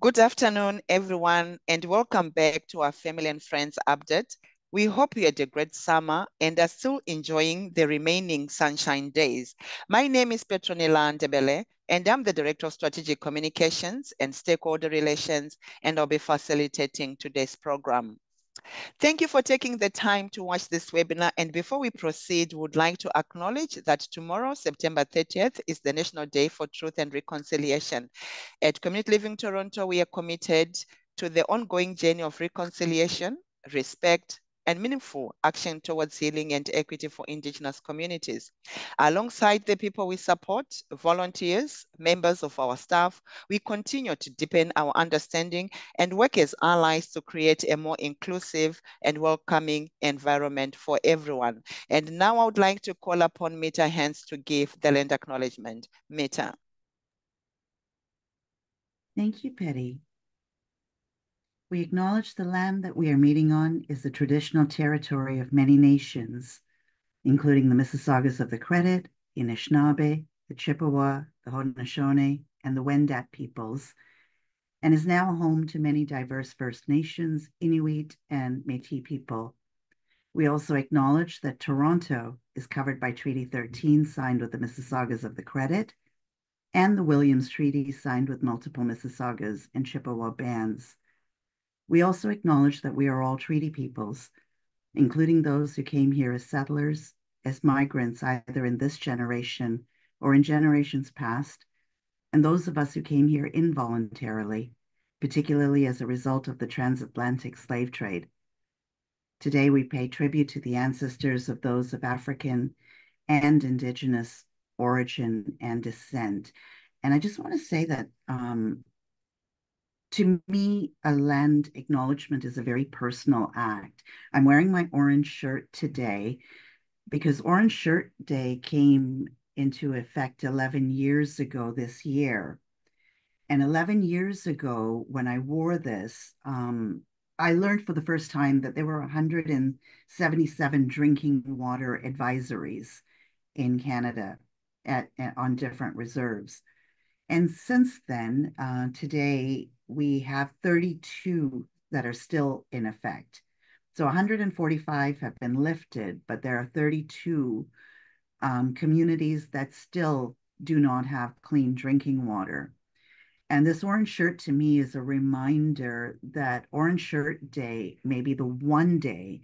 Good afternoon, everyone, and welcome back to our Family and Friends update. We hope you had a great summer and are still enjoying the remaining sunshine days. My name is Petronila Ndebele, and I'm the Director of Strategic Communications and Stakeholder Relations, and I'll be facilitating today's program. Thank you for taking the time to watch this webinar. And before we proceed, we would like to acknowledge that tomorrow, September 30th, is the National Day for Truth and Reconciliation. At Community Living Toronto, we are committed to the ongoing journey of reconciliation, respect, and meaningful action towards healing and equity for Indigenous communities. Alongside the people we support, volunteers, members of our staff, we continue to deepen our understanding and work as allies to create a more inclusive and welcoming environment for everyone. And now I would like to call upon Mita Hans to give the land acknowledgement. Mita. Thank you, Petty. We acknowledge the land that we are meeting on is the traditional territory of many nations, including the Mississaugas of the Credit, the Anishinaabe, the Chippewa, the Haudenosaunee, and the Wendat peoples, and is now home to many diverse First Nations, Inuit, and Métis people. We also acknowledge that Toronto is covered by Treaty 13 signed with the Mississaugas of the Credit and the Williams Treaty signed with multiple Mississaugas and Chippewa bands. We also acknowledge that we are all treaty peoples, including those who came here as settlers, as migrants, either in this generation or in generations past, and those of us who came here involuntarily, particularly as a result of the transatlantic slave trade. Today, we pay tribute to the ancestors of those of African and Indigenous origin and descent. And I just want to say that to me, a land acknowledgement is a very personal act. I'm wearing my orange shirt today because Orange Shirt Day came into effect 11 years ago this year. And 11 years ago, when I wore this, I learned for the first time that there were 177 drinking water advisories in Canada on different reserves. And since then, today, we have 32 that are still in effect. So 145 have been lifted, but there are 32 communities that still do not have clean drinking water. And this orange shirt to me is a reminder that Orange Shirt Day may be the one day,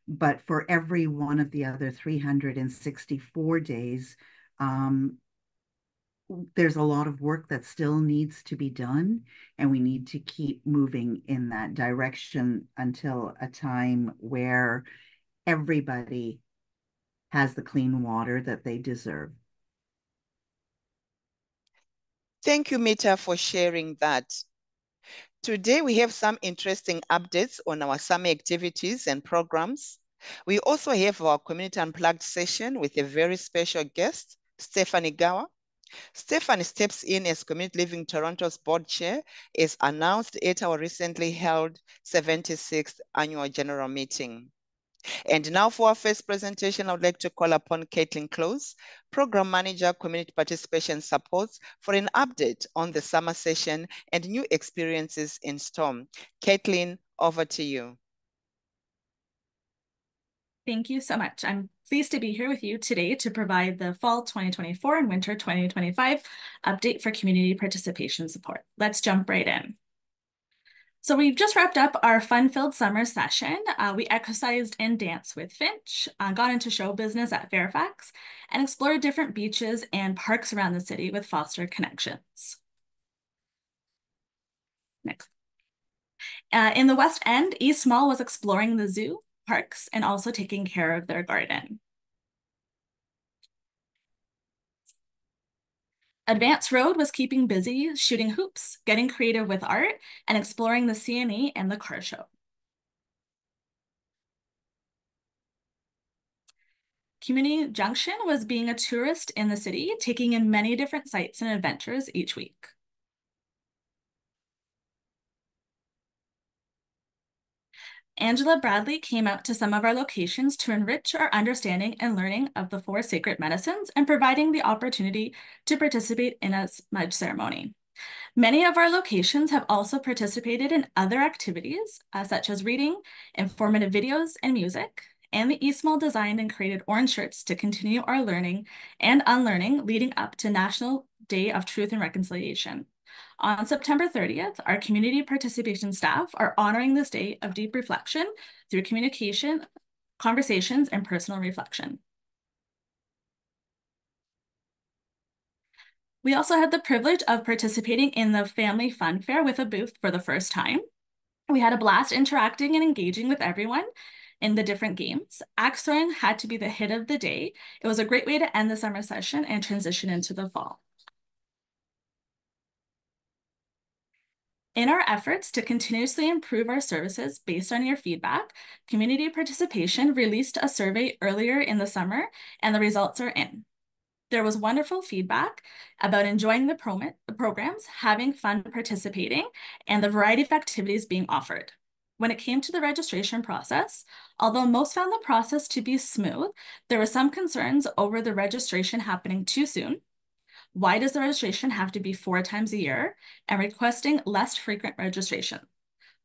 but for every one of the other 364 days, there's a lot of work that still needs to be done, and we need to keep moving in that direction until a time where everybody has the clean water that they deserve. Thank you, Mita, for sharing that. Today, we have some interesting updates on our summer activities and programs. We also have our Community Unplugged session with a very special guest, Stephanie Gower. Stephanie steps in as Community Living Toronto's board chair, as announced at our recently held 76th annual general meeting. And now for our first presentation, I would like to call upon Caitlin Close, Program Manager, Community Participation Supports, for an update on the summer session and new experiences in STORM. Caitlin, over to you. Thank you so much. I'm pleased to be here with you today to provide the fall 2024 and winter 2025 update for community participation support. Let's jump right in. So we've just wrapped up our fun-filled summer session. We exercised and danced with Finch, got into show business at Fairfax, and explored different beaches and parks around the city with Foster Connections. Next. In the West End, East Mall was exploring the zoo, parks, and also taking care of their garden. Advance Road was keeping busy, shooting hoops, getting creative with art, and exploring the CNE and the car show. Community Junction was being a tourist in the city, taking in many different sights and adventures each week. Angela Bradley came out to some of our locations to enrich our understanding and learning of the 4 sacred medicines and providing the opportunity to participate in a smudge ceremony. Many of our locations have also participated in other activities, such as reading, informative videos, and music, and the East Mall designed and created orange shirts to continue our learning and unlearning leading up to National Day of Truth and Reconciliation. On September 30th, our community participation staff are honoring this day of deep reflection through communication, conversations, and personal reflection. We also had the privilege of participating in the Family Fun Fair with a booth for the first time. We had a blast interacting and engaging with everyone in the different games. Axe throwing had to be the hit of the day. It was a great way to end the summer session and transition into the fall. In our efforts to continuously improve our services based on your feedback, Community Participation released a survey earlier in the summer, and the results are in. There was wonderful feedback about enjoying the programs, having fun participating, and the variety of activities being offered. When it came to the registration process, although most found the process to be smooth, there were some concerns over the registration happening too soon. Why does the registration have to be 4 times a year, and requesting less frequent registration?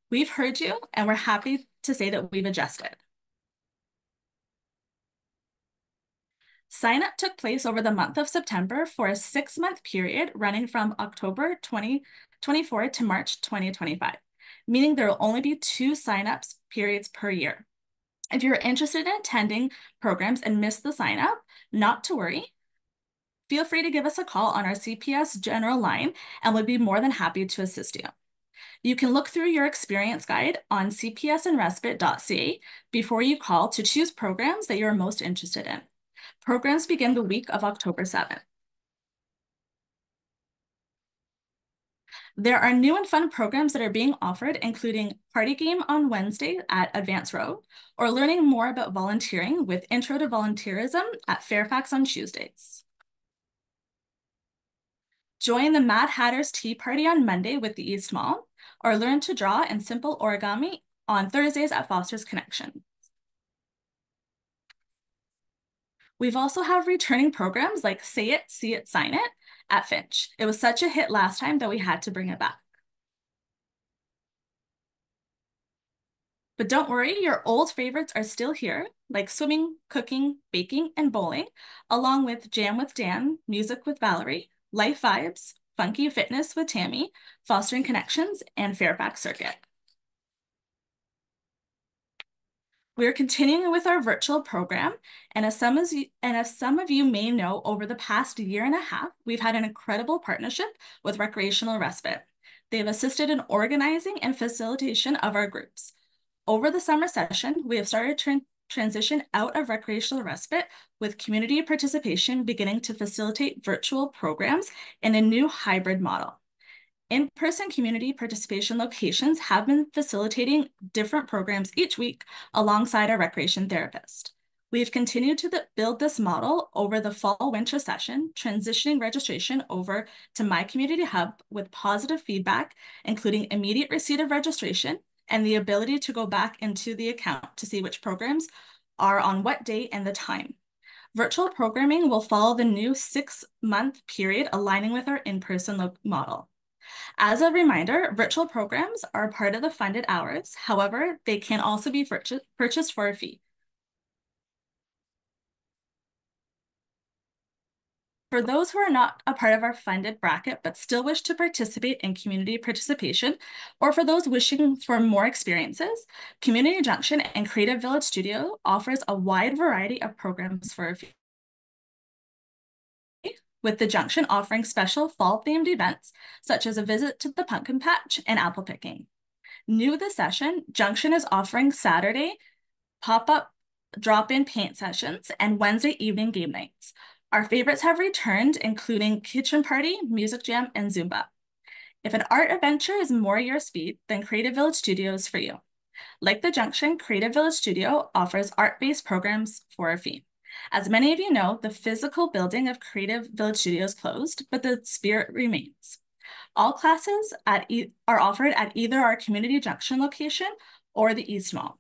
We've heard you, and we're happy to say that we've adjusted. Sign-up took place over the month of September for a 6-month period running from October 2024 to March 2025, meaning there will only be 2 sign-ups periods per year. If you're interested in attending programs and missed the sign-up, not to worry. Feel free to give us a call on our CPS general line, and we'd be more than happy to assist you. You can look through your experience guide on cpsandrespite.ca before you call to choose programs that you're most interested in. Programs begin the week of October 7th. There are new and fun programs that are being offered, including Party Game on Wednesday at Advance Road, or learning more about volunteering with Intro to Volunteerism at Fairfax on Tuesdays. Join the Mad Hatter's Tea Party on Monday with the East Mall, or learn to draw and simple origami on Thursdays at Foster's Connection. We've also have returning programs like Say It, See It, Sign It at Finch. It was such a hit last time that we had to bring it back. But don't worry, your old favorites are still here, like swimming, cooking, baking, and bowling, along with Jam with Dan, Music with Valerie, Life Vibes, Funky Fitness with Tammy, Fostering Connections, and Fairfax Circuit. We're continuing with our virtual program, and as some of you may know, over the past year and a half, we've had an incredible partnership with Recreational Respite. They've assisted in organizing and facilitation of our groups. Over the summer session, we have started to transition out of Recreational Respite, with community participation beginning to facilitate virtual programs in a new hybrid model. In-person community participation locations have been facilitating different programs each week alongside our recreation therapist. We've continued to build this model over the fall-winter session, transitioning registration over to My Community Hub with positive feedback, including immediate receipt of registration and the ability to go back into the account to see which programs are on what day and the time. Virtual programming will follow the new 6-month period, aligning with our in-person model. As a reminder, virtual programs are part of the funded hours. However, they can also be purchased for a fee. For those who are not a part of our funded bracket but still wish to participate in community participation, or for those wishing for more experiences, Community Junction and Creative Village Studio offers a wide variety of programs for a fee, with the Junction offering special fall-themed events, such as a visit to the pumpkin patch and apple picking. New this session, Junction is offering Saturday pop-up drop-in paint sessions and Wednesday evening game nights. Our favorites have returned, including Kitchen Party, Music Jam, and Zumba. If an art adventure is more your speed, then Creative Village Studio is for you. Like the Junction, Creative Village Studio offers art-based programs for a fee. As many of you know, the physical building of Creative Village Studios closed, but the spirit remains. All classes are offered at either our Community Junction location or the East Mall.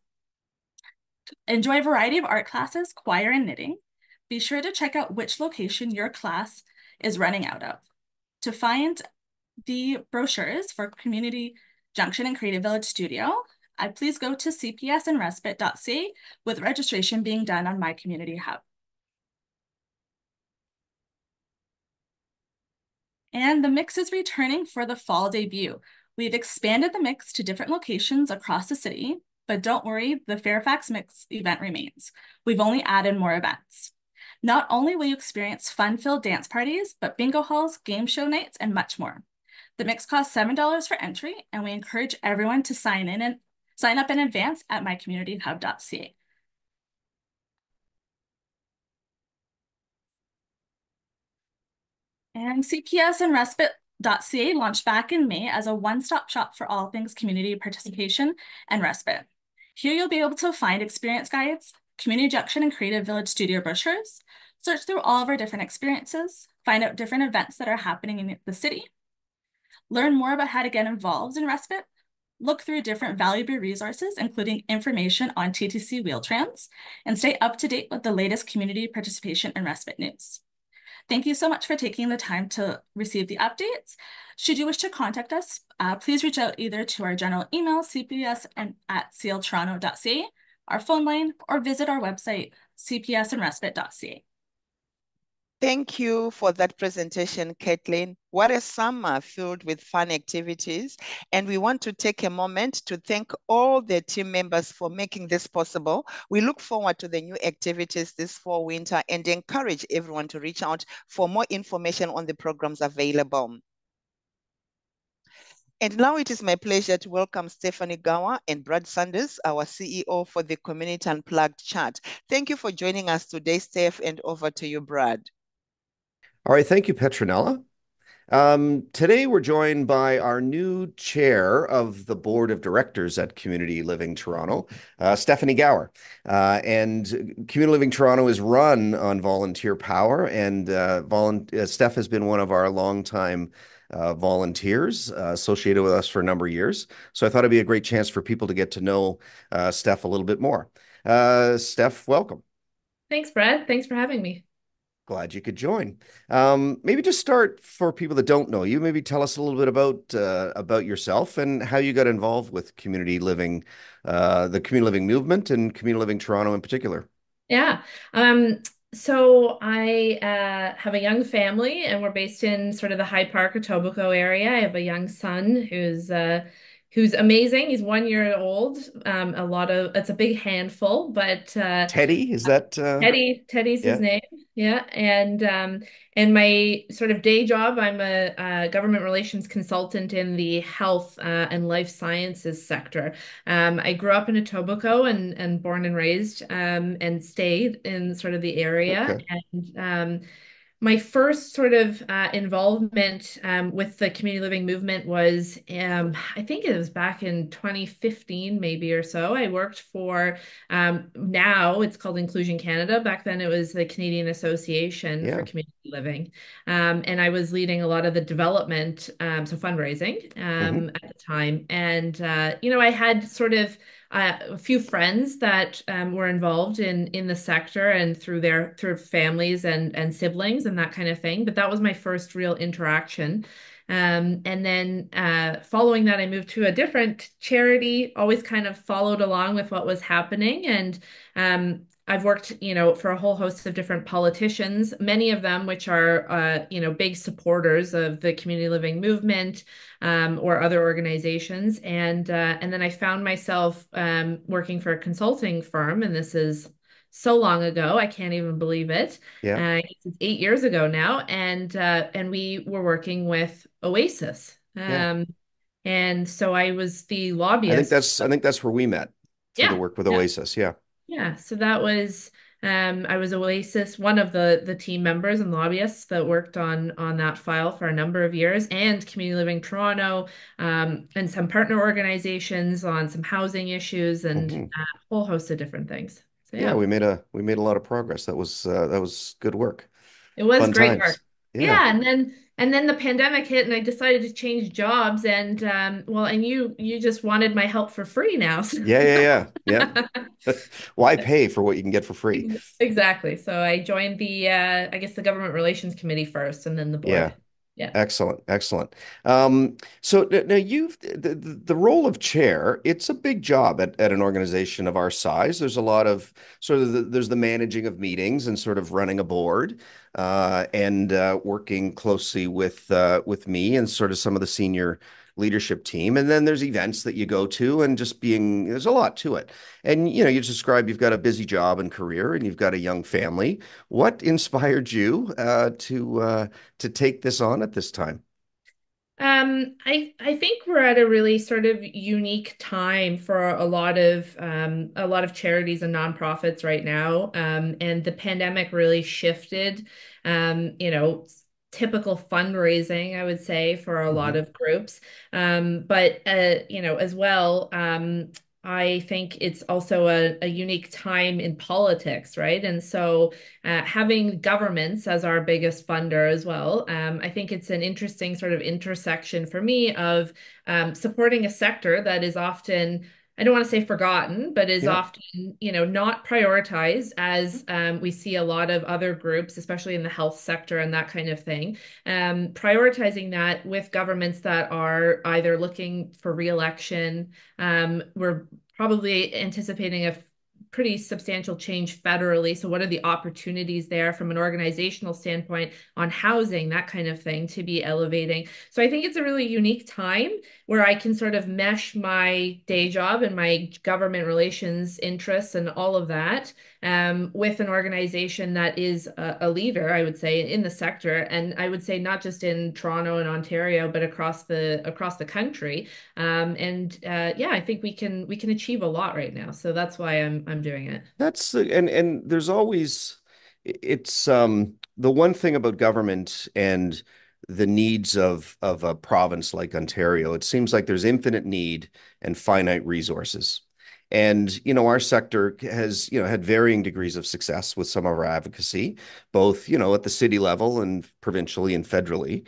Enjoy a variety of art classes, choir, and knitting. Be sure to check out which location your class is running out of. To find the brochures for Community Junction and Creative Village Studio, please go to cpsandrespite.ca with registration being done on My Community Hub. And the mix is returning for the fall debut. We've expanded the mix to different locations across the city, but don't worry, the Fairfax Mix event remains. We've only added more events. Not only will you experience fun-filled dance parties, but bingo halls, game show nights, and much more. The mix costs $7 for entry, and we encourage everyone to sign up in advance at mycommunityhub.ca. And CPS and Respite.ca launched back in May as a one-stop shop for all things community participation and respite. Here you'll be able to find experience guides, Community Junction and Creative Village Studio brochures, search through all of our different experiences, find out different events that are happening in the city, learn more about how to get involved in respite, look through different valuable resources, including information on TTC Wheel-Trans, and stay up to date with the latest community participation and respite news. Thank you so much for taking the time to receive the updates. Should you wish to contact us, please reach out either to our general email, cps@cltoronto.ca, our phone line, or visit our website, cpsandrespite.ca. Thank you for that presentation, Caitlin. What a summer filled with fun activities. And we want to take a moment to thank all the team members for making this possible. We look forward to the new activities this fall, winter, and encourage everyone to reach out for more information on the programs available. And now it is my pleasure to welcome Stephanie Gower and Brad Sanders, our CEO, for the Community Unplugged chat. Thank you for joining us today, Steph, and over to you, Brad. All right, thank you, Petronella. Today we're joined by our new chair of the board of directors at Community Living Toronto, Stephanie Gower. And Community Living Toronto is run on volunteer power, and Steph has been one of our longtime volunteers associated with us for a number of years. So I thought it'd be a great chance for people to get to know Steph a little bit more. Steph, welcome. Thanks, Brad. Thanks for having me. Glad you could join. Maybe just start for people that don't know you. Maybe tell us a little bit about yourself and how you got involved with community living, the community living movement, and Community Living Toronto in particular. Yeah. So I have a young family, and we're based in sort of the High Park, Etobicoke area. I have a young son who's amazing. He's 1 year old. It's a big handful, but Teddy, is that Teddy's his name. Yeah. And my sort of day job, I'm a government relations consultant in the health and life sciences sector. I grew up in Etobicoke and born and raised and stayed in sort of the area. Okay. And my first sort of involvement with the community living movement was, I think it was back in 2015, maybe or so. I worked for, now it's called Inclusion Canada. Back then it was the Canadian Association for Community Living. And I was leading a lot of the development, so fundraising at the time. And, I had sort of a few friends that were involved in the sector and through families and siblings and that kind of thing. But that was my first real interaction. And then following that, I moved to a different charity, always kind of followed along with what was happening. And I've worked, for a whole host of different politicians, many of them which are, big supporters of the community living movement or other organizations. And then I found myself working for a consulting firm, and this is so long ago, I can't even believe it. Yeah. It's 8 years ago now, and we were working with Oasis. And so I was the lobbyist. I think that's where we met through the work with Oasis. Yeah. Yeah, so that was I was Oasis, one of the team members and lobbyists that worked on that file for a number of years, and Community Living Toronto, and some partner organizations on some housing issues and a whole host of different things. So yeah, we made a lot of progress. That was good work. It was Fun great times. work. Yeah, and then the pandemic hit, and I decided to change jobs. And and you just wanted my help for free now. So. Yeah. Why pay for what you can get for free? Exactly. So I joined the I guess the government relations committee first, and then the board. Yeah. Excellent, excellent. So now the role of chair, it's a big job at an organization of our size. There's a lot of there's the managing of meetings and sort of running a board, and working closely with me and sort of some of the senior leadership team. And then there's events that you go to and just being, there's a lot to it. And you describe you've got a busy job and career and you've got a young family. What inspired you to take this on at this time? I think we're at a really sort of unique time for a lot of charities and nonprofits right now. And the pandemic really shifted, you know, typical fundraising, I would say, for a lot Mhm. of groups. But you know, as well, I think it's also a unique time in politics, right? And so having governments as our biggest funder as well, I think it's an interesting sort of intersection for me of supporting a sector that is often, I don't want to say forgotten, but is Yeah. often, you know, not prioritized as we see a lot of other groups, especially in the health sector and that kind of thing, prioritizing that with governments that are either looking for re-election. We're probably anticipating a pretty substantial change federally. So, what are the opportunities there from an organizational standpoint on housing, that kind of thing, to be elevating? So, I think it's a really unique time where I can sort of mesh my day job and my government relations interests and all of that with an organization that is a leader, I would say, in the sector, and I would say not just in Toronto and Ontario, but across the country. Yeah, I think we can achieve a lot right now. So that's why I'm doing it. And there's always it's the one thing about government and the needs of a province like Ontario. It seems like there's infinite need and finite resources. And our sector has had varying degrees of success with some of our advocacy, both at the city level and provincially and federally.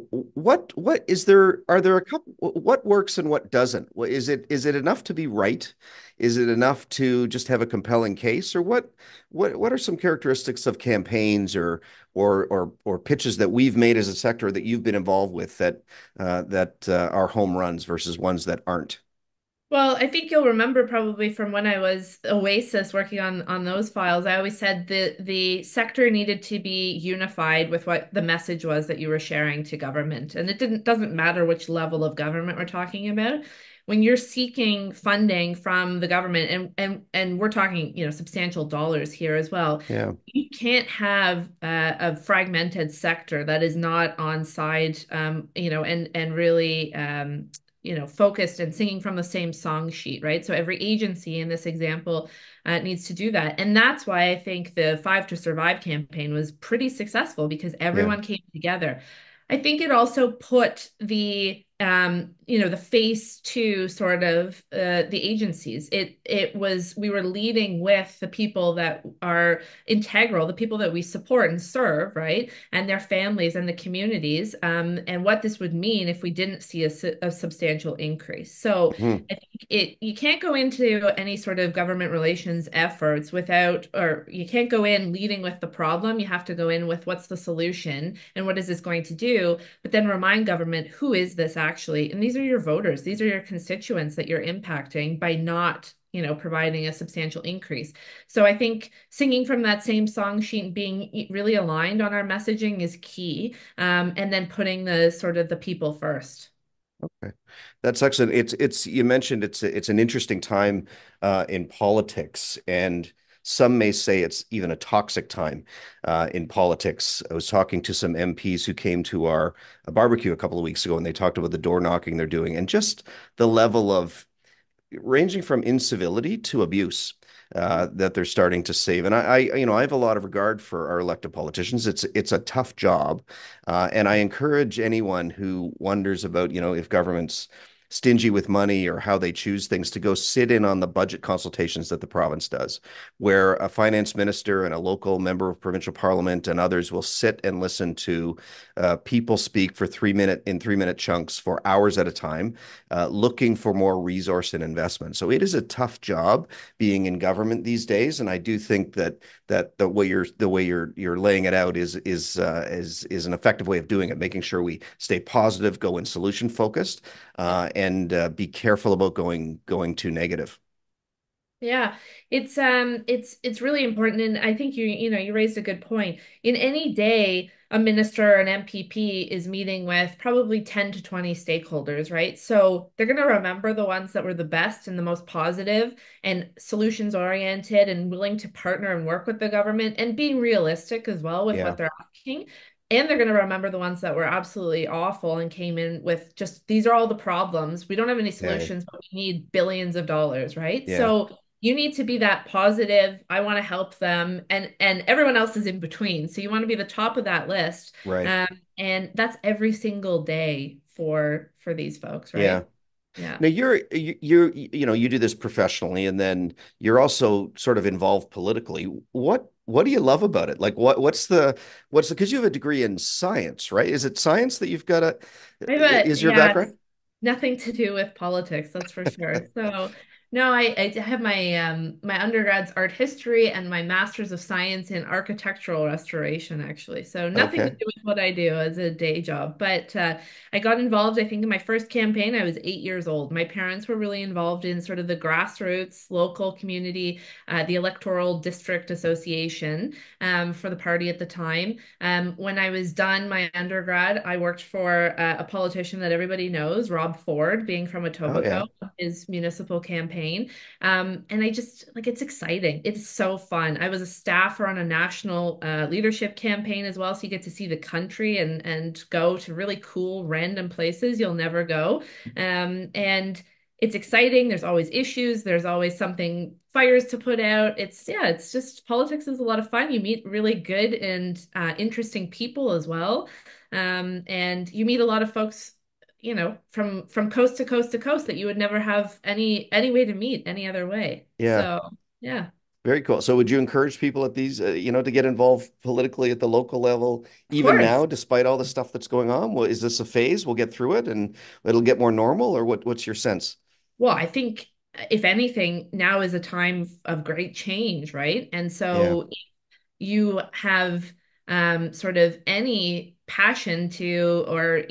What is there? Are there a couple? What works and what doesn't? Is it enough to be right? Is it enough to just have a compelling case, or what are some characteristics of campaigns or pitches that we've made as a sector that you've been involved with that are home runs versus ones that aren't? Well, I think you'll remember probably from when I was Oasis working on those files, I always said the sector needed to be unified with what the message was that you were sharing to government. And it doesn't matter which level of government we're talking about. When you're seeking funding from the government, and we're talking, substantial dollars here as well, Yeah. you can't have a fragmented sector that is not on side, and really focused and singing from the same song sheet, right? So every agency in this example needs to do that. And that's why I think the Five to Survive campaign was pretty successful because Yeah. everyone came together. I think it also put the face to sort of the agencies. It was, we were leading with the people that are integral, the people that we support and serve, right? And their families and the communities, and what this would mean if we didn't see a substantial increase. So Mhm. I think you can't go into any sort of government relations efforts without, or you can't go in leading with the problem. You have to go in with what's the solution and what is this going to do, but then remind government who is this actually, and these are your voters, these are your constituents that you're impacting by not providing a substantial increase. So I think singing from that same song sheet and being really aligned on our messaging is key. And then putting the sort of the people first. Okay. That's excellent. It's you mentioned it's an interesting time in politics, and some may say it's even a toxic time in politics. I was talking to some MPs who came to our barbecue a couple of weeks ago, and they talked about the door knocking they're doing and just the level of ranging from incivility to abuse that they're starting to save. And I have a lot of regard for our elected politicians. It's a tough job, and I encourage anyone who wonders about, if governments stingy with money or how they choose things, to go sit in on the budget consultations that the province does, where a finance minister and a local member of provincial parliament and others will sit and listen to people speak for 3-minute chunks for hours at a time, looking for more resource and investment. So it is a tough job being in government these days, and I do think that the way you're laying it out is an effective way of doing it, making sure we stay positive, go in solution focused, and be careful about going too negative. Yeah, it's really important, and I think you raised a good point. In any day, a minister or an MPP is meeting with probably 10 to 20 stakeholders, right? So they're going to remember the ones that were the best and the most positive and solutions oriented and willing to partner and work with the government and being realistic as well with Yeah, what they're asking. And they're going to remember the ones that were absolutely awful and came in with just these are all the problems. We don't have any yeah, solutions, but we need billions of dollars, right? yeah, So you need to be that positive, I want to help them, and everyone else is in between. So you want to be the top of that list. right. And that's every single day for these folks, Yeah. right? Yeah. Now you do this professionally, and then you're also sort of involved politically. What do you love about it? Like because you have a degree in science, right? Is it science that you've got is your Yeah, background? nothing to do with politics, that's for sure. So no, I have my undergrad's art history and my master's of science in architectural restoration, actually. So nothing to Okay. do with what I do as a day job. But I got involved, I think, in my first campaign. I was 8 years old. My parents were really involved in sort of the grassroots, local community, the Electoral District Association for the party at the time. When I was done my undergrad, I worked for a politician that everybody knows, Rob Ford, being from Oh yeah. Etobicoke, his municipal campaign. And I just like it's exciting. It's so fun. I was a staffer on a national leadership campaign as well, so you get to see the country and go to really cool random places you'll never go. And it's exciting. There's always issues. There's always something fires to put out. It's just politics is a lot of fun. You meet really good and interesting people as well. And you meet a lot of folks, from coast to coast to coast that you would never have any way to meet any other way. Yeah. So yeah, Very cool. So would you encourage people at these, to get involved politically at the local level, of even course. now, despite all the stuff that's going on? Well, is this a phase? We'll get through it and it'll get more normal, or what's your sense? Well, I think if anything, now is a time of great change, right? And Yeah. so you have sort of any passion to or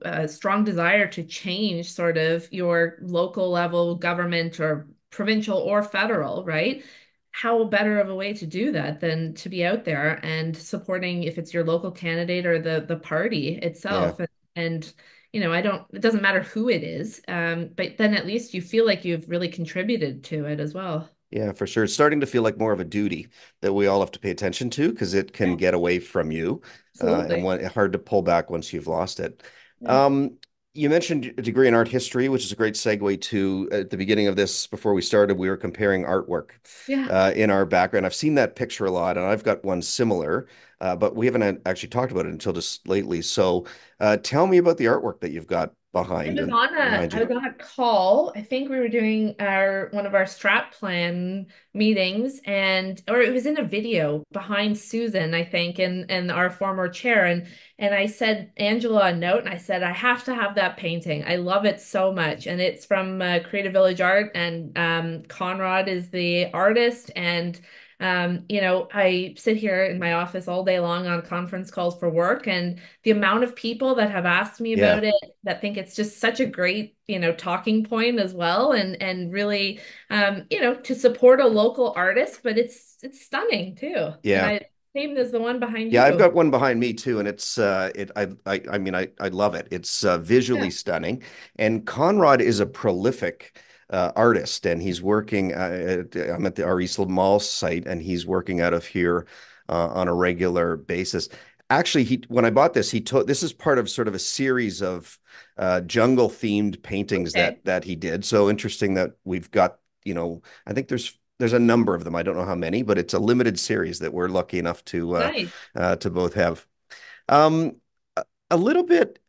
a strong desire to change sort of your local level government or provincial or federal, right? How better of a way to do that than to be out there and supporting if it's your local candidate or the party Yeah. itself. And I don't, it doesn't matter who it is, but then at least you feel like you've really contributed to it as well. Yeah, for sure. It's starting to feel like more of a duty that we all have to pay attention to, because it can Yeah, get away from you, and absolutely. hard to pull back once you've lost it. Yeah. Um, you mentioned a degree in art history, which is a great segue to at the beginning of this. Before we started, we were comparing artwork Yeah. in our background. I've seen that picture a lot, and I've got one similar, but we haven't actually talked about it until just lately. So, tell me about the artwork that you've got I behind was on a behind I you. was on a call. I think we were doing our one of our strat plan meetings or it was in a video behind Susan, I think, and our former chair. And I said Angela a note and I said, I have to have that painting. I love it so much. And it's from Creative Village Art and Conrad is the artist and I sit here in my office all day long on conference calls for work, and the amount of people that have asked me Yeah, about it that think it's just such a great, talking point as well, and really, to support a local artist, but it's stunning too. And yeah. same as the one behind Yeah, I've you. got one behind me too, and it's I mean I love it. It's visually Yeah, stunning, and Conrad is a prolific artist, and he's working. I'm at our East Mall site, and he's working out of here on a regular basis. Actually, he when I bought this, he told this is part of sort of a series of jungle themed paintings okay, that he did. So interesting that we've got, I think there's a number of them. I don't know how many, but it's a limited series that we're lucky enough nice. to both have. Um, a little bit.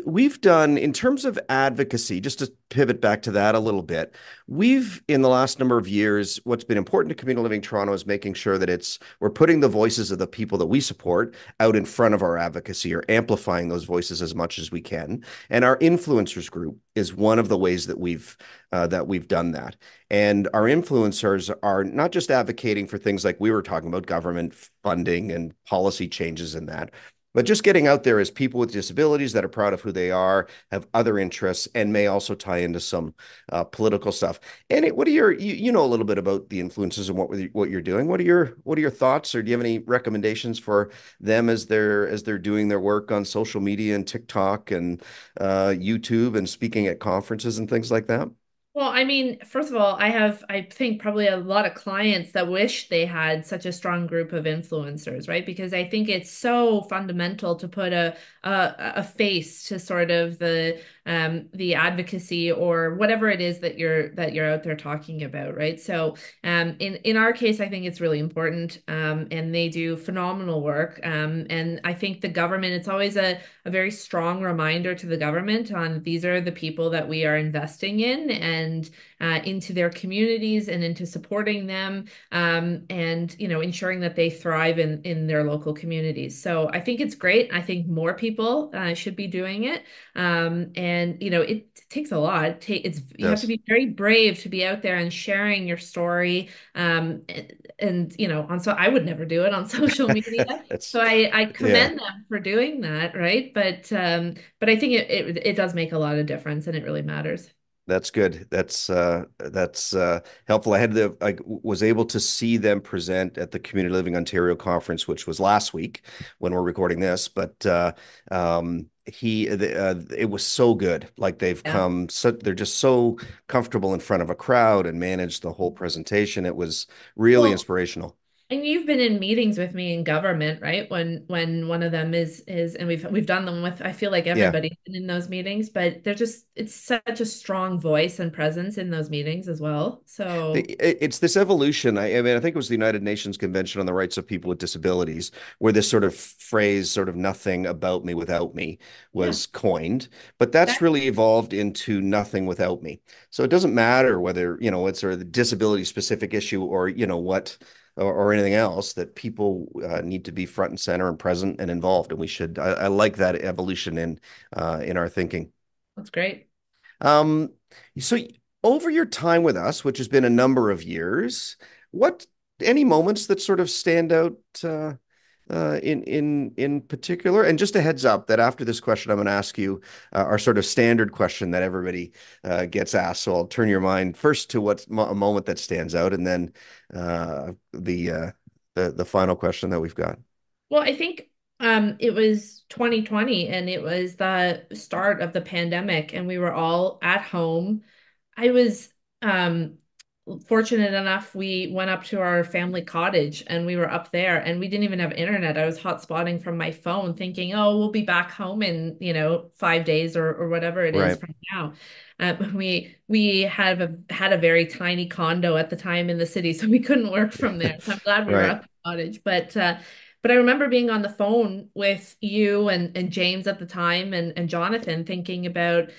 we've done in terms of advocacy, just to pivot back to that a little bit, we've in the last number of years, what's been important to Community Living Toronto is making sure that we're putting the voices of the people that we support out in front of our advocacy or amplifying those voices as much as we can. And our influencers group is one of the ways that we've done that. And our influencers are not just advocating for things like we were talking about, government funding and policy changes in that, but just getting out there as people with disabilities that are proud of who they are, have other interests, and may also tie into some political stuff. And what are you know a little bit about the influences and what you're doing? What are your thoughts, or do you have any recommendations for them as they're doing their work on social media and TikTok and YouTube and speaking at conferences and things like that? Well, I mean, first of all, I think probably a lot of clients that wish they had such a strong group of influencers, right? Because I think it's so fundamental to put a face to sort of the advocacy or whatever it is that you're out there talking about, right? So, in our case, I think it's really important, and they do phenomenal work. And I think the government, it's always a very strong reminder to the government on these are the people that we are investing in and into their communities and into supporting them, and ensuring that they thrive in their local communities. So I think it's great. I think more people should be doing it, and it takes a lot. You have to Yes. be very brave to be out there and sharing your story, and so I would never do it on social media. That's So I yeah. commend them for doing that, right? But I think it does make a lot of difference and it really matters. That's good. That's helpful. I was able to see them present at the Community Living Ontario conference, which was last week when we're recording this. But it was so good. Like Yeah. they're just so comfortable in front of a crowd and managed the whole presentation. It was really Well, inspirational. and you've been in meetings with me in government, right? When one of them is and we've done them with I feel like Yeah. everybody's been in those meetings, but it's such a strong voice and presence in those meetings as well. So It's this evolution. I mean, I think it was the United Nations Convention on the Rights of People with Disabilities, where this sort of phrase, sort of nothing about me without me, yeah. was coined. But that's really evolved into nothing without me. So it doesn't matter whether, it's sort of the disability specific issue or, or anything else, that people need to be front and center and present and involved. And I like that evolution in our thinking. That's great. Um, so over your time with us, which has been a number of years, what any moments that sort of stand out in particular? And just a heads up that after this question, I'm going to ask you our sort of standard question that everybody gets asked. So I'll turn your mind first to what's a moment that stands out, and then the final question that we've got. Well, I think it was 2020 and it was the start of the pandemic and we were all at home. I was fortunate enough we went up to our family cottage and we were up there and we didn't even have internet. I was hotspotting from my phone thinking, "Oh, we'll be back home in, 5 days or whatever it is Right, from now." We had a very tiny condo at the time in the city, so we couldn't work from there. So I'm glad we were right. up at the cottage. But I remember being on the phone with you and James at the time and Jonathan thinking about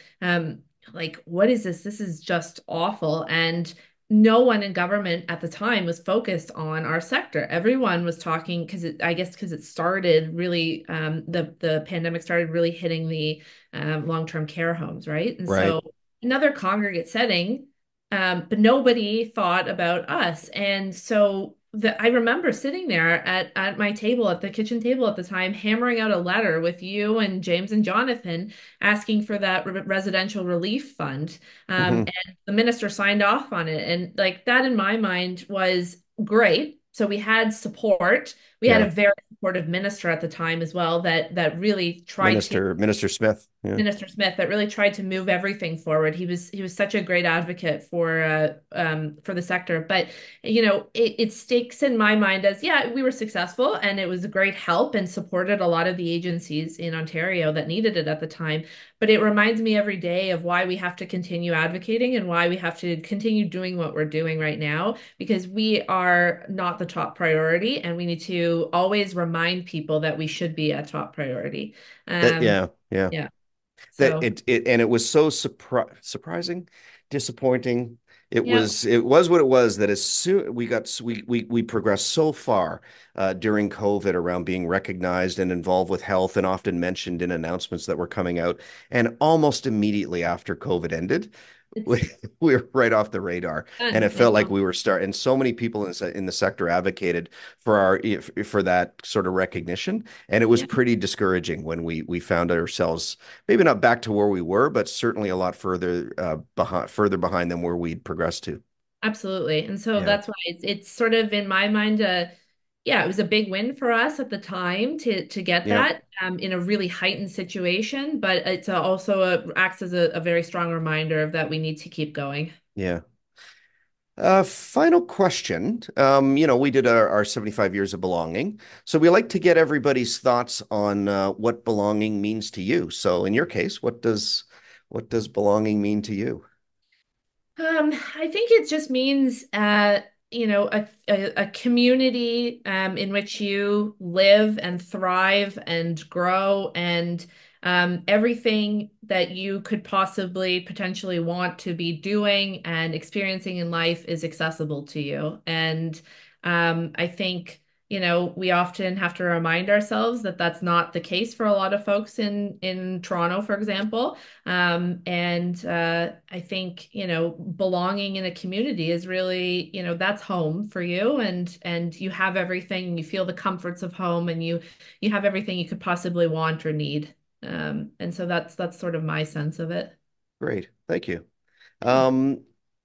like, what is this? This is just awful. And no one in government at the time was focused on our sector. Everyone was talking because it started really the pandemic started really hitting the long-term care homes, right? And Right. so another congregate setting, but nobody thought about us. And so I remember sitting there at my table, at the kitchen table at the time, hammering out a letter with you and James and Jonathan asking for that residential relief fund. Hmm. And the minister signed off on it. And like that in my mind was great. So we had support. We had a Yeah. very supportive minister at the time as well that really tried to Minister Smith. Yeah. Minister Smith that really tried to move everything forward. He was such a great advocate for the sector. But it stakes in my mind as yeah, we were successful and it was a great help and supported a lot of the agencies in Ontario that needed it at the time. But it reminds me every day of why we have to continue advocating and why we have to continue doing what we're doing right now, because we are not the top priority and we need to always remind people that we should be a top priority. That Um, yeah. Yeah. Yeah. That So it was so surprising, disappointing. It yeah, was what it was, that as soon we progressed so far during COVID around being recognized and involved with health and often mentioned in announcements that were coming out, and almost immediately after COVID ended, it's we were right off the radar, and done. it felt like we were and so many people in the sector advocated for that sort of recognition, and it was Yeah. pretty discouraging when we found ourselves maybe not back to where we were, but certainly a lot further behind than where we'd progressed to. Absolutely. And so Yeah, that's why it's sort of in my mind, yeah, it was a big win for us at the time to get yeah, that in a really heightened situation, but it's also acts as a very strong reminder of that we need to keep going. yeah. Final question. We did our 75 years of belonging. So we like to get everybody's thoughts on what belonging means to you. So in your case, what does belonging mean to you? I think it just means, a community in which you live and thrive and grow, and everything that you could possibly potentially want to be doing and experiencing in life is accessible to you. And I think, we often have to remind ourselves that that's not the case for a lot of folks in Toronto, for example. And I think, belonging in a community is really, that's home for you, and you have everything, you feel the comforts of home, and you have everything you could possibly want or need. And so that's sort of my sense of it. Great. Thank you. Yeah. Um,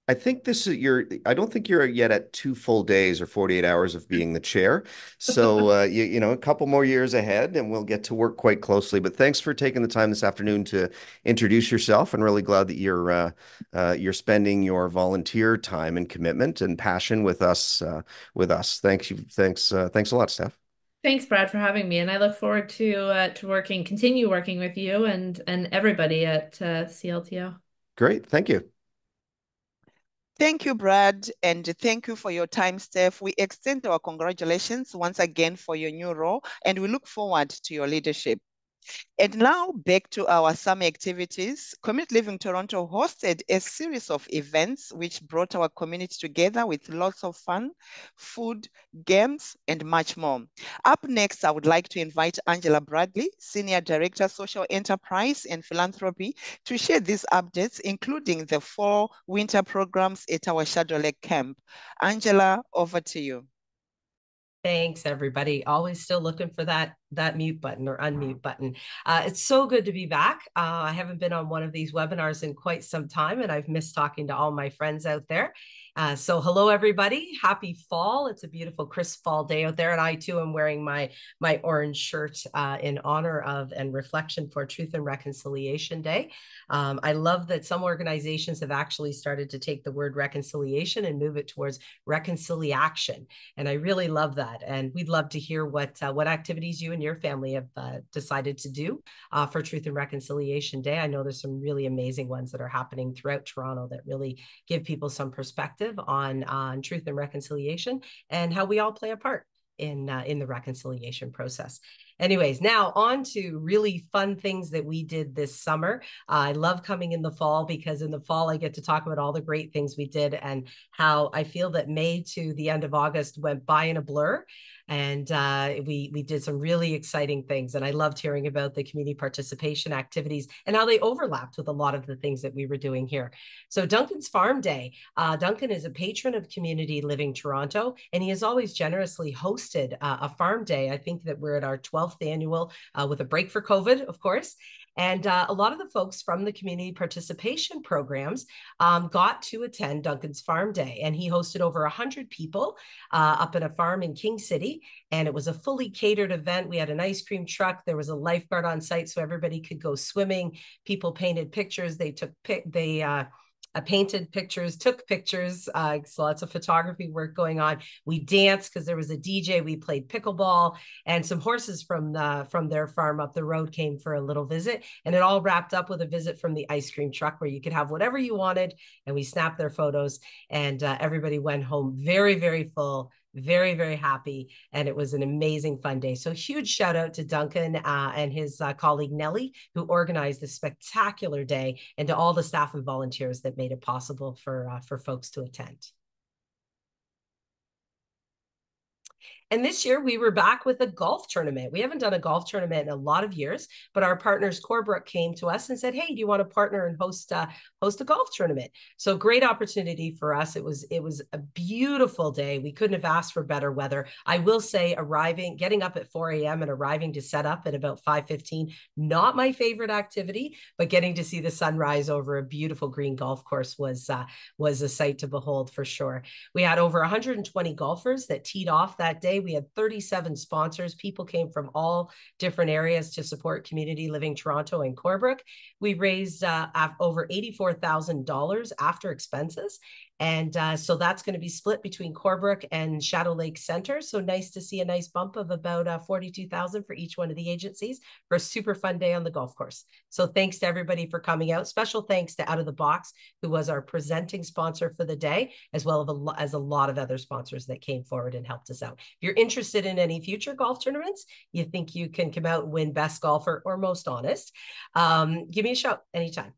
I don't think you're yet at 2 full days or 48 hours of being the chair. So, a couple more years ahead and we'll get to work quite closely. But thanks for taking the time this afternoon to introduce yourself, and really glad that you're spending your volunteer time and commitment and passion with us. Thanks you. Thanks a lot, Steph. Thanks, Brad, for having me, and I look forward to continue working with you and everybody at CLTO. Great. Thank you. Thank you, Brad, and thank you for your time, Steph. We extend our congratulations once again for your new role, and we look forward to your leadership. And now back to our summer activities. Community Living Toronto hosted a series of events which brought our community together with lots of fun, food, games, and much more. Up next, I would like to invite Angela Bradley, Senior Director, Social Enterprise and Philanthropy, to share these updates, including the 4 winter programs at our Shadow Lake camp. Angela, over to you. Thanks, everybody. Always still looking for that mute button or unmute button. It's so good to be back. I haven't been on one of these webinars in quite some time, and I've missed talking to all my friends out there. So hello, everybody. Happy fall. It's a beautiful, crisp fall day out there. And I, too, am wearing my orange shirt in honor of and reflection for Truth and Reconciliation Day. I love that some organizations have actually started to take the word reconciliation and move it towards reconciliation. And I really love that. And we'd love to hear what activities you and your family have decided to do for Truth and Reconciliation Day. I know there's some really amazing ones that are happening throughout Toronto that really give people some perspective on truth and reconciliation and how we all play a part in the reconciliation process. Anyways, now on to really fun things that we did this summer. I love coming in the fall because in the fall I get to talk about all the great things we did and how I feel that May to the end of August went by in a blur. And we did some really exciting things. And I loved hearing about the community participation activities and how they overlapped with a lot of the things that we were doing here. So Duncan's Farm Day. Duncan is a patron of Community Living Toronto, and he has always generously hosted a farm day. I think that we're at our 12th annual with a break for COVID, of course. And a lot of the folks from the community participation programs got to attend Duncan's Farm Day. And he hosted over 100 people up at a farm in King City. And it was a fully catered event. We had an ice cream truck. There was a lifeguard on site so everybody could go swimming. People painted pictures. They painted pictures, took pictures, so lots of photography work going on. We danced because there was a DJ. We played pickleball, and some horses from their farm up the road came for a little visit. And it all wrapped up with a visit from the ice cream truck where you could have whatever you wanted. And we snapped their photos, and everybody went home very, very full, very, very happy. And it was an amazing fun day. So huge shout out to Duncan and his colleague Nellie, who organized this spectacular day, and to all the staff and volunteers that made it possible for folks to attend. And this year we were back with a golf tournament. We haven't done a golf tournament in a lot of years, but our partners Corebrook came to us and said, "Hey, do you want to partner and host a golf tournament?" So great opportunity for us. It was a beautiful day. We couldn't have asked for better weather. I will say, getting up at 4 a.m. and arriving to set up at about 5:15, not my favorite activity, but getting to see the sunrise over a beautiful green golf course was a sight to behold for sure. We had over 120 golfers that teed off that day. We had 37 sponsors. People came from all different areas to support Community Living Toronto and Corebrook. We raised over $84,000 after expenses. And so that's going to be split between Corebrook and Shadow Lake Centre. So nice to see a nice bump of about 42,000 for each one of the agencies for a super fun day on the golf course. So thanks to everybody for coming out. Special thanks to Out of the Box, who was our presenting sponsor for the day, as well as a lot of other sponsors that came forward and helped us out. If you're interested in any future golf tournaments, you think you can come out and win Best Golfer or Most Honest, give me a shout anytime.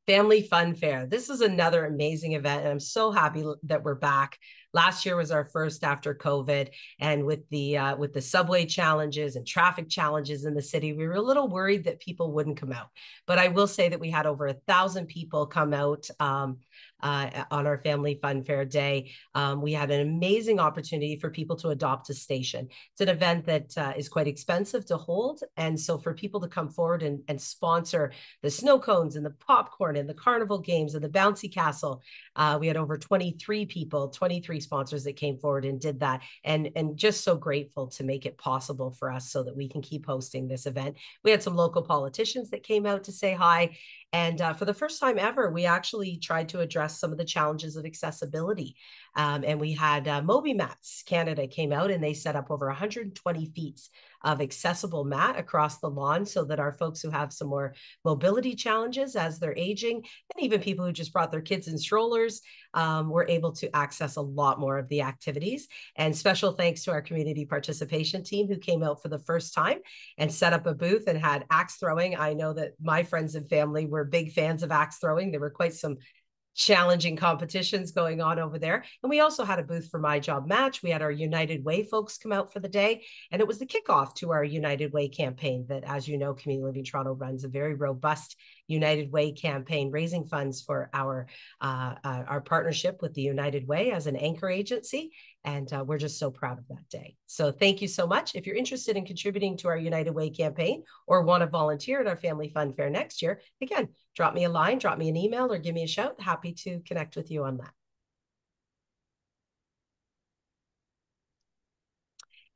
Family Fun Fair. This is another amazing event, and I'm so happy that we're back. Last year was our first after COVID, and with the subway challenges and traffic challenges in the city, we were a little worried that people wouldn't come out. But I will say that we had over 1,000 people come out on our Family Fun Fair day. We had an amazing opportunity for people to adopt a station. It's an event that is quite expensive to hold, and so for people to come forward and sponsor the snow cones and the popcorn and the carnival games and the bouncy castle, we had over 23 sponsors that came forward and did that, and just so grateful to make it possible for us so that we can keep hosting this event. We had some local politicians that came out to say hi. And for the first time ever, we actually tried to address some of the challenges of accessibility. And we had Moby Mats Canada came out, and they set up over 120 feet of accessible mat across the lawn so that our folks who have some more mobility challenges as they're aging, and even people who just brought their kids in strollers, were able to access a lot more of the activities. And special thanks to our community participation team who came out for the first time and set up a booth and had axe throwing. I know that my friends and family were big fans of axe throwing. There were quite some challenging competitions going on over there. And we also had a booth for My Job Match. We had our United Way folks come out for the day, and it was the kickoff to our United Way campaign that, as you know, Community Living Toronto runs a very robust United Way campaign, raising funds for our partnership with the United Way as an anchor agency. And we're just so proud of that day. So thank you so much. If you're interested in contributing to our United Way campaign or want to volunteer at our Family Fun Fair next year, again, drop me a line, drop me an email, or give me a shout. Happy to connect with you on that.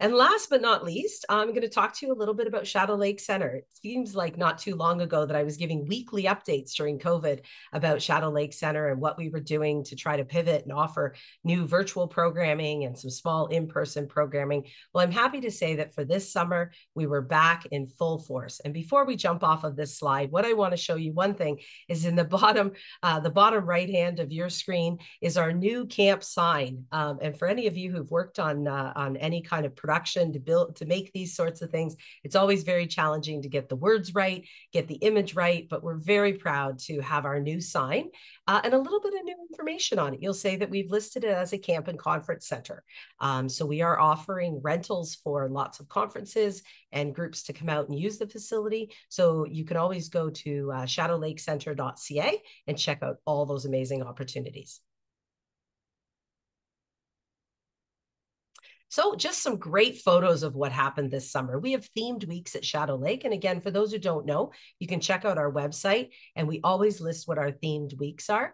And last but not least, I'm going to talk to you a little bit about Shadow Lake Centre. It seems like not too long ago that I was giving weekly updates during COVID about Shadow Lake Centre and what we were doing to try to pivot and offer new virtual programming and some small in-person programming. Well, I'm happy to say that for this summer, we were back in full force. And before we jump off of this slide, what I want to show you, one thing is in the bottom right hand of your screen is our new camp sign. And for any of you who've worked on any kind of production to make these sorts of things, it's always very challenging to get the words right, get the image right, but we're very proud to have our new sign and a little bit of new information on it. You'll say that we've listed it as a camp and conference center. So we are offering rentals for lots of conferences and groups to come out and use the facility. So you can always go to shadowlakecentre.ca and check out all those amazing opportunities. So just some great photos of what happened this summer. We have themed weeks at Shadow Lake. And again, for those who don't know, you can check out our website, and we always list what our themed weeks are.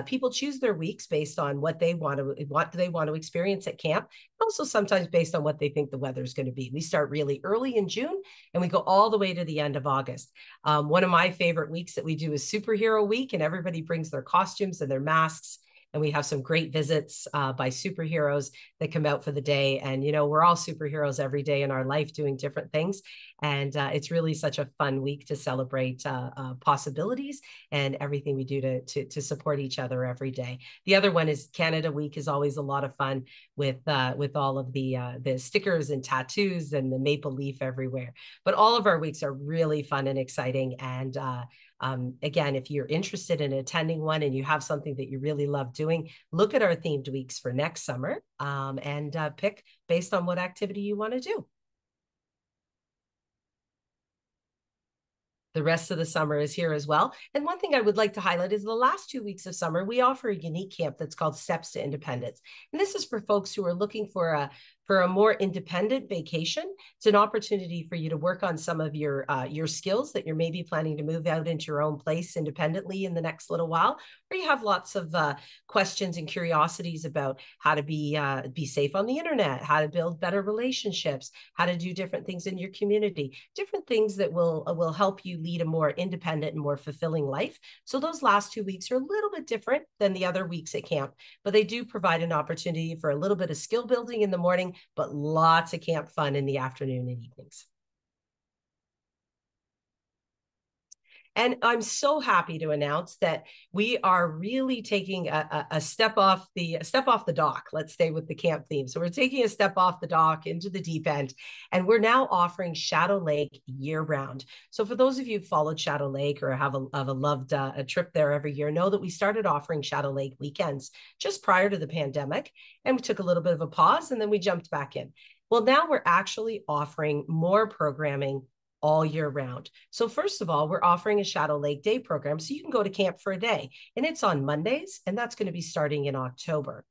People choose their weeks based on what they want to experience at camp. Also sometimes based on what they think the weather is going to be. We start really early in June and we go all the way to the end of August. One of my favorite weeks that we do is Superhero Week, and everybody brings their costumes and their masks. And we have some great visits by superheroes that come out for the day. And, you know, we're all superheroes every day in our life doing different things. And it's really such a fun week to celebrate possibilities and everything we do to support each other every day. The other one is Canada Week is always a lot of fun with all of the stickers and tattoos and the maple leaf everywhere. But all of our weeks are really fun and exciting. And again, if you're interested in attending one and you have something that you really love doing, look at our themed weeks for next summer and pick based on what activity you want to do. The rest of the summer is here as well. And one thing I would like to highlight is the last 2 weeks of summer, we offer a unique camp that's called Steps to Independence. And this is for folks who are looking for a more independent vacation. It's an opportunity for you to work on some of your skills that you're maybe planning to move out into your own place independently in the next little while, or you have lots of questions and curiosities about how to be safe on the internet, how to build better relationships, how to do different things in your community, different things that will help you lead a more independent and more fulfilling life. So those last 2 weeks are a little bit different than the other weeks at camp, but they do provide an opportunity for a little bit of skill building in the morning, but lots of camp fun in the afternoon and evenings. And I'm so happy to announce that we are really taking a step off the dock. Let's stay with the camp theme. So we're taking a step off the dock into the deep end, and we're now offering Shadow Lake year round. So for those of you who followed Shadow Lake or have loved a trip there every year, know that we started offering Shadow Lake weekends just prior to the pandemic, and we took a little bit of a pause and then we jumped back in. Well, now we're actually offering more programming all year round. So first of all, we're offering a Shadow Lake Day program. So you can go to camp for a day, and it's on Mondays, and that's going to be starting in October.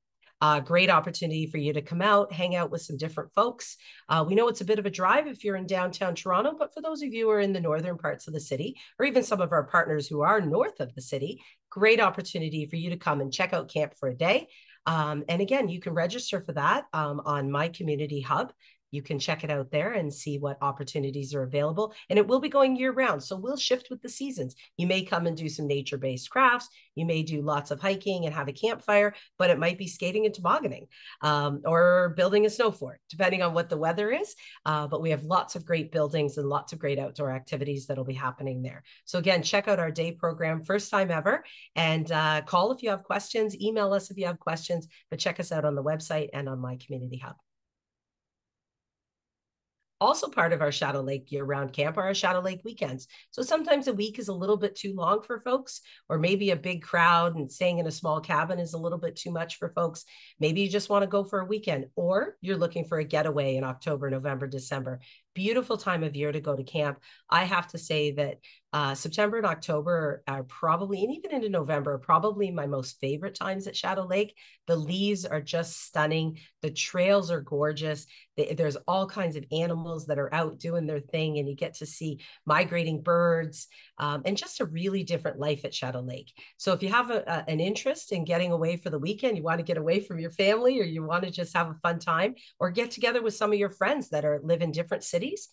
Great opportunity for you to come out, hang out with some different folks. We know it's a bit of a drive if you're in downtown Toronto, but for those of you who are in the northern parts of the city, or even some of our partners who are north of the city, great opportunity for you to come and check out camp for a day. And again, you can register for that on My Community Hub. You can check it out there and see what opportunities are available. And it will be going year round. So we'll shift with the seasons. You may come and do some nature-based crafts. You may do lots of hiking and have a campfire, but it might be skating and tobogganing or building a snow fort, depending on what the weather is. But we have lots of great buildings and lots of great outdoor activities that'll be happening there. So again, check out our day program, first time ever, and call if you have questions, email us if you have questions, but check us out on the website and on My Community Hub. Also part of our Shadow Lake year-round camp are our Shadow Lake weekends. So sometimes a week is a little bit too long for folks, or maybe a big crowd and staying in a small cabin is a little bit too much for folks. Maybe you just want to go for a weekend, or you're looking for a getaway in October, November, December. Beautiful time of year to go to camp. I have to say that September and October are probably, and even into November, are probably my most favorite times at Shadow Lake. The leaves are just stunning. The trails are gorgeous. There's all kinds of animals that are out doing their thing, and you get to see migrating birds and just a really different life at Shadow Lake. So if you have an interest in getting away for the weekend, you want to get away from your family, or you want to just have a fun time, or get together with some of your friends that live in different cities,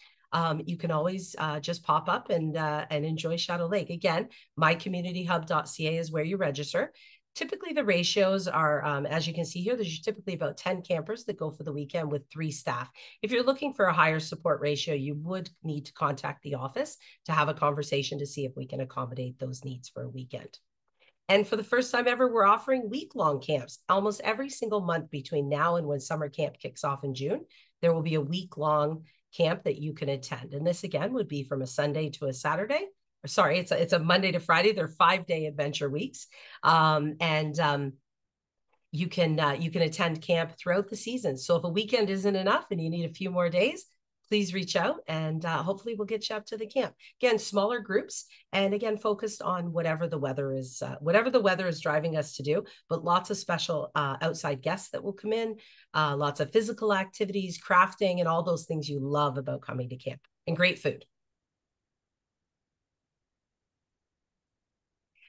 you can always just pop up and enjoy Shadow Lake. Again, mycommunityhub.ca is where you register. Typically, the ratios are, as you can see here, there's typically about 10 campers that go for the weekend with 3 staff. If you're looking for a higher support ratio, you would need to contact the office to have a conversation to see if we can accommodate those needs for a weekend. And for the first time ever, we're offering week-long camps. Almost every single month between now and when summer camp kicks off in June, there will be a week-long camp that you can attend. And this, again, would be from a Sunday to a Saturday. Sorry, it's a Monday to Friday. They're 5-day adventure weeks. You can attend camp throughout the season. So if a weekend isn't enough and you need a few more days, please reach out, and hopefully we'll get you up to the camp. Again, smaller groups, and again, focused on whatever the weather is driving us to do, but lots of special outside guests that will come in, lots of physical activities, crafting, and all those things you love about coming to camp, and great food.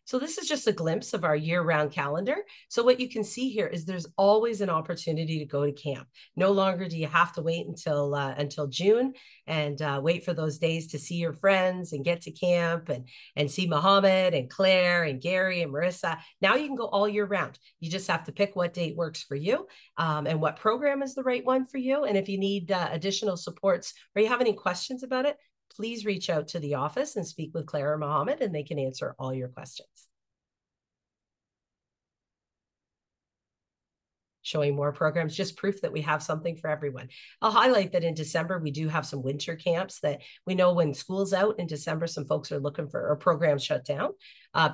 So this is just a glimpse of our year-round calendar. So what you can see here is there's always an opportunity to go to camp. No longer do you have to wait until June and wait for those days to see your friends and get to camp and see Mohammed and Claire and Gary and Marissa. Now you can go all year round. You just have to pick what date works for you and what program is the right one for you. And if you need additional supports or you have any questions about it, please reach out to the office and speak with Claire or Mohammed, and they can answer all your questions. Showing more programs, just proof that we have something for everyone. I'll highlight that in December, we do have some winter camps that we know when school's out in December, some folks are looking for, or programs shut down.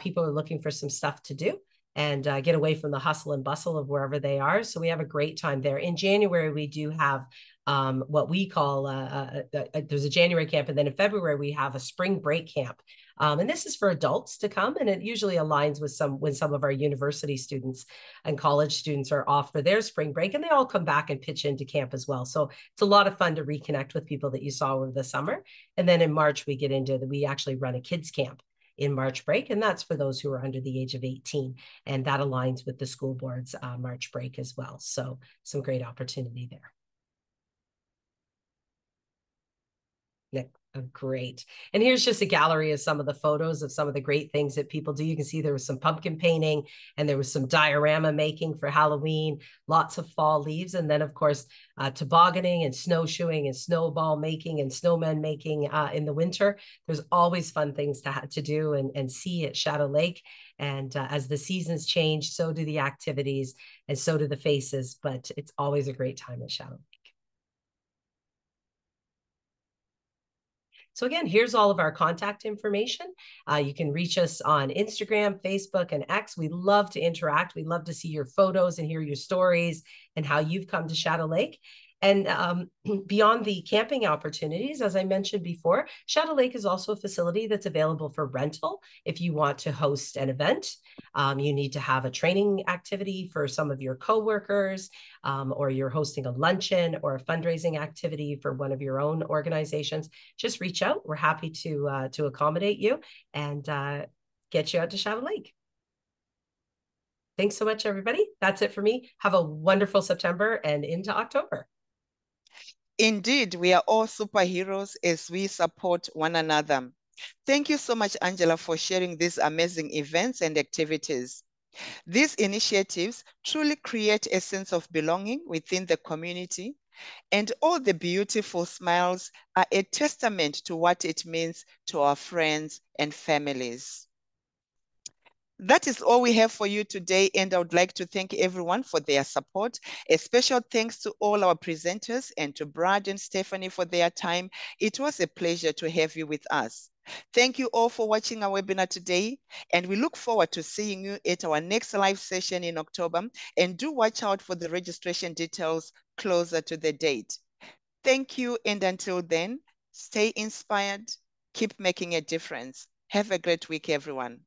People are looking for some stuff to do and get away from the hustle and bustle of wherever they are. So we have a great time there. In January, we do have what we call, there's a January camp, and then in February, we have a spring break camp. And this is for adults to come, and it usually aligns with when some of our university students and college students are off for their spring break, and they all come back and pitch into camp as well. So it's a lot of fun to reconnect with people that you saw over the summer. And then in March, we actually run a kids camp in March break, and that's for those who are under the age of 18, and that aligns with the school board's March break as well. So some great opportunity there. Nick. Oh, great. And here's just a gallery of some of the photos of some of the great things that people do. You can see there was some pumpkin painting, and there was some diorama making for Halloween, lots of fall leaves. And then, of course, tobogganing and snowshoeing and snowball making and snowmen making in the winter. There's always fun things to do and see at Shadow Lake. And as the seasons change, so do the activities and so do the faces. But it's always a great time at Shadow Lake. So again, here's all of our contact information. You can reach us on Instagram, Facebook, and X. We love to interact. We love to see your photos and hear your stories and how you've come to Shadow Lake. And beyond the camping opportunities, as I mentioned before, Shadow Lake is also a facility that's available for rental. If you want to host an event, you need to have a training activity for some of your coworkers, or you're hosting a luncheon or a fundraising activity for one of your own organizations, just reach out. We're happy to accommodate you and get you out to Shadow Lake. Thanks so much, everybody. That's it for me. Have a wonderful September and into October. Indeed, we are all superheroes as we support one another. Thank you so much, Angela, for sharing these amazing events and activities. These initiatives truly create a sense of belonging within the community, and all the beautiful smiles are a testament to what it means to our friends and families. That is all we have for you today, and I would like to thank everyone for their support. A special thanks to all our presenters and to Brad and Stephanie for their time. It was a pleasure to have you with us. Thank you all for watching our webinar today, and we look forward to seeing you at our next live session in October, and do watch out for the registration details closer to the date. Thank you, and until then, stay inspired, keep making a difference. Have a great week, everyone.